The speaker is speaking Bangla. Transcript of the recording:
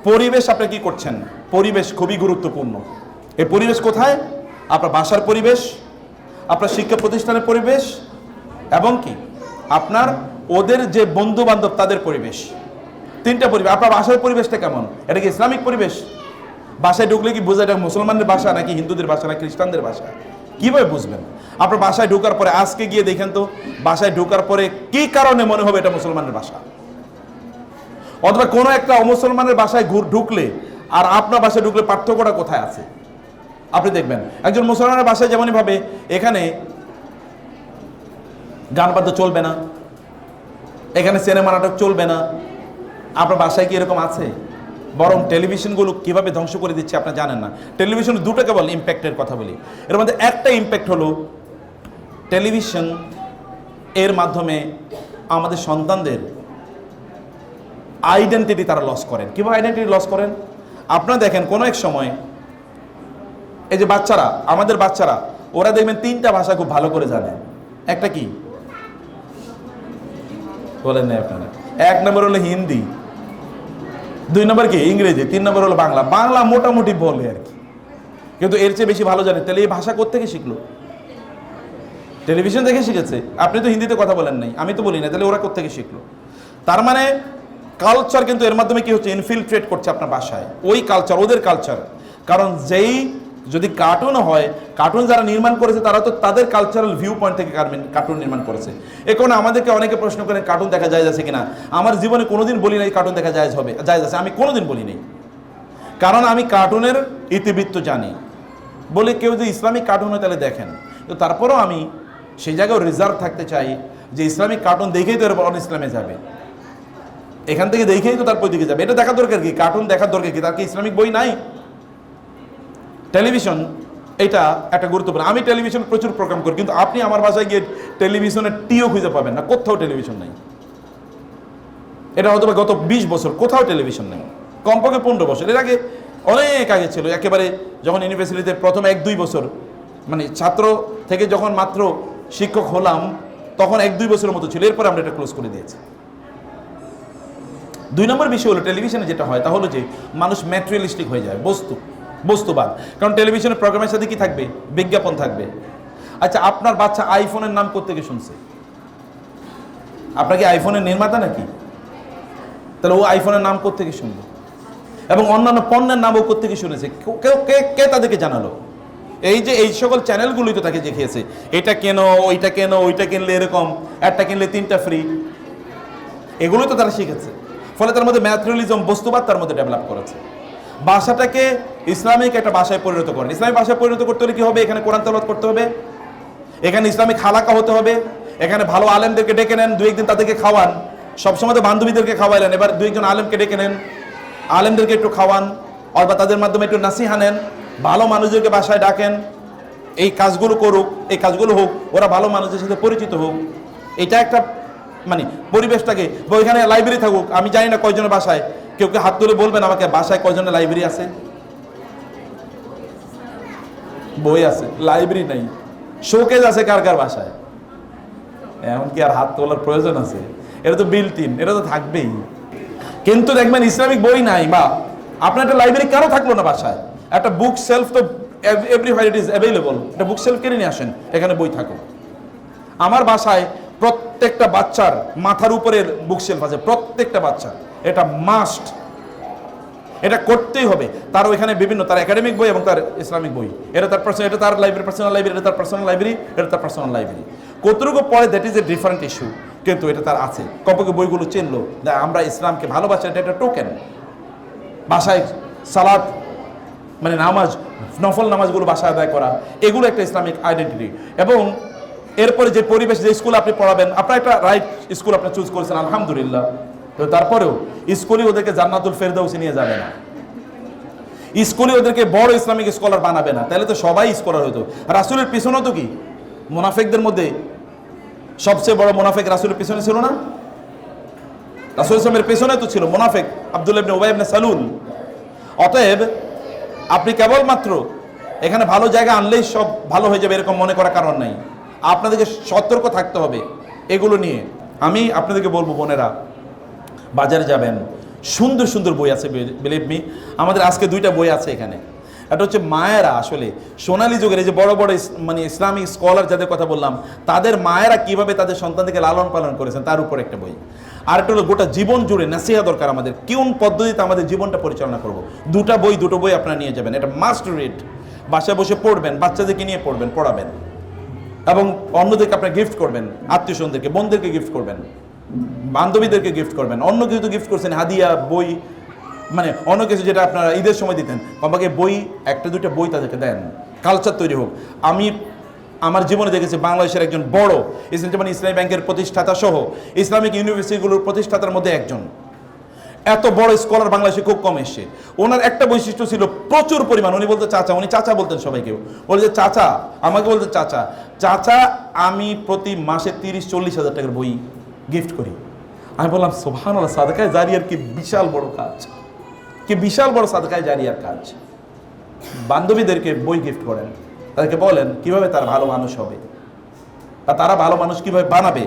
পরিবেশ আপনি কি করছেন, পরিবেশ খুবই গুরুত্বপূর্ণ। এই পরিবেশ কোথায়? আপনার বাসার পরিবেশ, আপনার শিক্ষা প্রতিষ্ঠানের পরিবেশ, এবং কি আপনার ওদের যে বন্ধু বান্ধব তাদের পরিবেশ। তিনটা পরিবেশ। আপনার বাসার পরিবেশটা কেমন? এটা কি ইসলামিক পরিবেশ? বাসায় ঢুকলে কি বোঝা এটা মুসলমানদের বাসা নাকি হিন্দুদের বাসা না খ্রিস্টানদের বাসা? কিভাবে বুঝবেন? আপনার বাসায় ঢোকার পরে আজকে গিয়ে দেখেন তো, বাসায় ঢোকার পরে কি কারণে মনে হবে এটা মুসলমানের বাসা? অথবা কোনো একটা অমুসলমানের বাসায় ঢুকলে আর আপনার বাসায় ঢুকলে পার্থক্যটা কোথায় আছে আপনি দেখবেন। একজন মুসলমানের বাসায় যেমনই ভাবে এখানে গান বাদ্য চলবে না, এখানে সিনেমা নাটক চলবে না, আপনার বাসায় কি এরকম আছে? বরং টেলিভিশনগুলো কিভাবে ধ্বংস করে দিচ্ছে আপনি জানেন না। টেলিভিশন দুটো কেবল ইম্প্যাক্টের কথা বলি, এর মধ্যে একটা ইম্প্যাক্ট হলো টেলিভিশন এর মাধ্যমে আমাদের সন্তানদের আইডেন্টিটি তারা লস করেন। কিভাবে আইডেন্টিটি লস করেন? আপনারা দেখেন কোনো এক সময় এই যে বাচ্চারা, আমাদের বাচ্চারা, ওরা দেখবেন তিনটা ভাষা খুব ভালো করে জানে। একটা কি বলেন না আপনারা? এক নম্বর হলো হিন্দি, দুই নম্বর কি ইংরেজি, তিন নম্বর হলো বাংলা। বাংলা মোটামুটি বলে আর কি, কিন্তু এর চেয়ে বেশি ভালো জানে। তাহলে এই ভাষা কোত্থেকে শিখলো? টেলিভিশন দেখে শিখেছে। আপনি তো হিন্দিতে কথা বলেন নাই, আমি তো বলি না, তাহলে ওরা কোত্থেকে শিখলো? তার মানে কালচার কিন্তু এর মাধ্যমে কি হচ্ছে, ইনফিলট্রেট করছে আপনার বাসায়, ওই কালচার, ওদের কালচার। কারণ যেই যদি কার্টুন হয়, কার্টুন যারা নির্মাণ করেছে তারা তো তাদের কালচারাল ভিউ পয়েন্ট থেকে কার্টুন নির্মাণ করেছে। এ কারণে আমাদেরকে অনেকে প্রশ্ন করেন কার্টুন দেখা যায় আছে কিনা। আমার জীবনে কোনোদিন বলি নাই কার্টুন দেখা যায় হবে, যায় আছে, আমি কোনোদিন বলি নাই। কারণ আমি কার্টুনের ইতিবৃত্ত জানি। বলে কেউ যদি ইসলামিক কার্টুন হয় তাহলে দেখেন, তো তারপরেও আমি সেই জায়গায় রিজার্ভ থাকতে চাই যে ইসলামিক কার্টুন দেখেই তো অন ইসলামে যাবে, এখান থেকে দেখেই তো তারপর দিকে যাবে। এটা দেখার দরকার কি? কার্টুন দেখার দরকার কি? তার কি ইসলামিক বই নাই? টেলিভিশন এটা একটা গুরুত্বপূর্ণ। আমি টেলিভিশন প্রচুর প্রোগ্রাম করি, কিন্তু আপনি আমার বাসায় গিয়ে টেলিভিশনের টিও খুঁজে পাবেন না, কোথাও টেলিভিশন নেই। এটা হয়তো গত 20 বছর কোথাও টেলিভিশন নেই, কমপক্ষে 15 বছর। এর আগে অনেক আগে ছিল, একেবারে যখন ইউনিভার্সিটিতে প্রথম 1-2 বছর, মানে ছাত্র থেকে যখন মাত্র শিক্ষক হলাম তখন 1-2 বছরের মতো ছিল, এরপরে আমরা এটা ক্লোজ করে দিয়েছি। 2 নম্বর বিষয় হলো টেলিভিশনে যেটা হয় তা হলো যে মানুষ ম্যাটেরিয়ালিস্টিক হয়ে যায়, বস্তুবাদ। কারণ টেলিভিশনের প্রোগ্রামের সাথে কি থাকবে? বিজ্ঞাপন থাকবে। আচ্ছা, আপনার বাচ্চা আইফোনের নাম কোত্থেকে শুনছে? আপনার কি আইফোনের নির্মাতা নাকি? তাহলে ও আইফোনের নাম কোত্থেকে শুনবে? এবং অন্যান্য পণ্যের নামও কোত্থেকে শুনেছে? কে তাদেরকে জানালো? এই যে এই সকল চ্যানেলগুলোই তো তাকে দেখিয়েছে, এটা কেন, ওইটা কেন, ওইটা কিনলে এরকম, একটা কিনলে 3টা ফ্রি। এগুলোই তো তারা শিখেছে। ফলে তার মধ্যে ম্যাটেরিয়ালিজম, বস্তুবাদ তার মধ্যে ডেভেলপ করেছে। ভাষাটাকে ইসলামিক একটা ভাষায় পরিণত করেন। ইসলামিক ভাষায় পরিণত করতে হলে কি হবে? এখানে কোরআন তেলাওয়াত করতে হবে, এখানে ইসলামিক হালাকা হতে হবে, এখানে ভালো আলেমদেরকে ডেকে নেন, 2-1 দিন তাদেরকে খাওয়ান। সবসময় তো বান্ধবীদেরকে খাওয়াইলেন, এবার 2-1 জন আলেমকে ডেকে নেন, আলেমদেরকে একটু খাওয়ান, অথবা তাদের মাধ্যমে একটু নাসিহা নেন, ভালো মানুষদেরকে বাসায় ডাকেন, এই কাজগুলো করুক, এই কাজগুলো হোক, ওরা ভালো মানুষদের সাথে পরিচিত হোক। এটা একটা মানে পরিবেশটাকে, ওইখানে লাইব্রেরি থাকুক। আমি জানি না কয়জনের বাসায়, কেউ হাত তুলে বলবেন আমাকে বাসায় কয়জনের লাইব্রেরি আছে? বই আছে, লাইব্রেরি নাই। শোকেজ আছে কার কার বাসায়? এমনকি আর হাত তোলার প্রয়োজন আছে? এটা তো বিল্ট ইন, এটা তো থাকবেই। কিন্তু দেখবেন ইসলামিক বই নাই, বা আপনার একটা লাইব্রেরি কেন থাকলো না বাসায়? একটা বুক সেলফ তো এভরিওয়্যার ইট ইজ অ্যাভেলেবল, একটা বুক সেলফ কিনে নিয়ে আসেন, এখানে বই থাকো। আমার বাসায় প্রত্যেকটা বাচ্চার মাথার উপরের বুক সেলফ আছে, প্রত্যেকটা বাচ্চা, এটা মাস্ট, এটা করতেই হবে। তার ওইখানে বিভিন্ন তার একাডেমিক বই এবং তার ইসলামিক বই, এটা তার এটা তার লাইব্রেরি, পার্সোনাল লাইব্রেরি, এটা তার পার্সোনাল লাইব্রেরি, এটা তার পার্সোনাল লাইব্রেরি। কতটুকু পড়ে that is a different issue, কিন্তু এটা তার আছে। কমপক্ষে বইগুলো চিনলো, আমরা ইসলামকে ভালোবাসি, এটা একটা টোকেন। বাসায় সালাত মানে নামাজ, নফল নামাজগুলো বাসায় আদায় করা, এগুলো একটা ইসলামিক আইডেন্টিটি। এবং এরপরে যে পরিবেশ, যে স্কুল আপনি পড়াবেন, আপনার একটা রাইট স্কুল আপনি চুজ করেছেন, আলহামদুলিল্লাহ। তো তারপরেও স্কুলই ওদেরকে জান্নাতুল ফেরদাউসে নিয়ে যাবে না, স্কুলই ওদেরকে বড় ইসলামিক স্কলার বানাবে না। তাহলে তো সবাই স্কলার হতো। রাসূলের পিছনেও তো কি মুনাফিকদের মধ্যে সবচেয়ে বড় মুনাফিক রাসূলের পিছনে ছিল না? রাসূল ইসলামের পেছনে তো ছিল মুনাফিক আব্দুল্লাহ ইবনে উবাই ইবনে সালুল। অতএব আপনি কেবলমাত্র এখানে ভালো জায়গা আনলেই সব ভালো হয়ে যাবে এরকম মনে করার কারণ নাই। আপনাদেরকে সতর্ক থাকতে হবে এগুলো নিয়ে। আমি আপনাদেরকে বলবো, বোনেরা, বাজারে যাবেন, সুন্দর সুন্দর বই আছে, বিলিভ মি। আমাদের আজকে 2টা বই আছে এখানে। এটা হচ্ছে মায়েরা আসলে সোনালী যুগের এই যে বড় বড় মানে ইসলামিক স্কলার যাদের কথা বললাম, তাদের মায়েরা কিভাবে তাদের সন্তানদেরকে লালন পালন করেছেন তার উপর একটা বই। আর একটা হলো গোটা জীবন জুড়ে নাসিহা দরকার আমাদের, কোন পদ্ধতিতে আমাদের জীবনটা পরিচালনা করব। দুটো বই আপনারা নিয়ে যাবেন, এটা মাস্ট রিড। বাসায় বসে পড়বেন, বাচ্চাদেরকে নিয়ে পড়বেন, পড়াবেন, এবং অন্যদেরকে আপনার গিফট করবেন, আত্মীয় স্বজনদেরকে, বোনদেরকে গিফট করবেন, বান্ধবীদেরকে গিফট করবেন। অন্য কিছু তো গিফট করছেন, হাদিয়া, বই, মানে অন্য কিছু যেটা আপনারা ঈদের সময় দিতেন, আমাকে বই, 1-2টা বই তাদেরকে দেন, কালচার তৈরি হোক। আমি আমার জীবনে দেখেছি বাংলাদেশের একজন বড় ইসলামী ব্যাংকের প্রতিষ্ঠাতা সহ ইসলামিক ইউনিভার্সিটিগুলোর প্রতিষ্ঠাতার মধ্যে একজন, এত বড় স্কলার বাংলাদেশে খুব কম এসছে। ওনার একটা বৈশিষ্ট্য ছিল প্রচুর পরিমাণ, উনি বলতে চাচা, উনি চাচা বলতেন সবাইকে, বলে যে চাচা, আমাকে বলতে চাচা, চাচা আমি প্রতি মাসে 30-40 হাজার টাকার বই গিফট করি। আমি বললাম সুবহানাল্লাহ, সাদকায়ে জারিয়ার কি বিশাল বড় কাজ, কি বিশাল বড় সাদকায়ে জারিয়ার কাজ। বান্ধবীদেরকে বই গিফট করেন, তাদেরকে বলেন কিভাবে তারা ভালো মানুষ হবে বা তারা ভালো মানুষ কিভাবে বানাবে।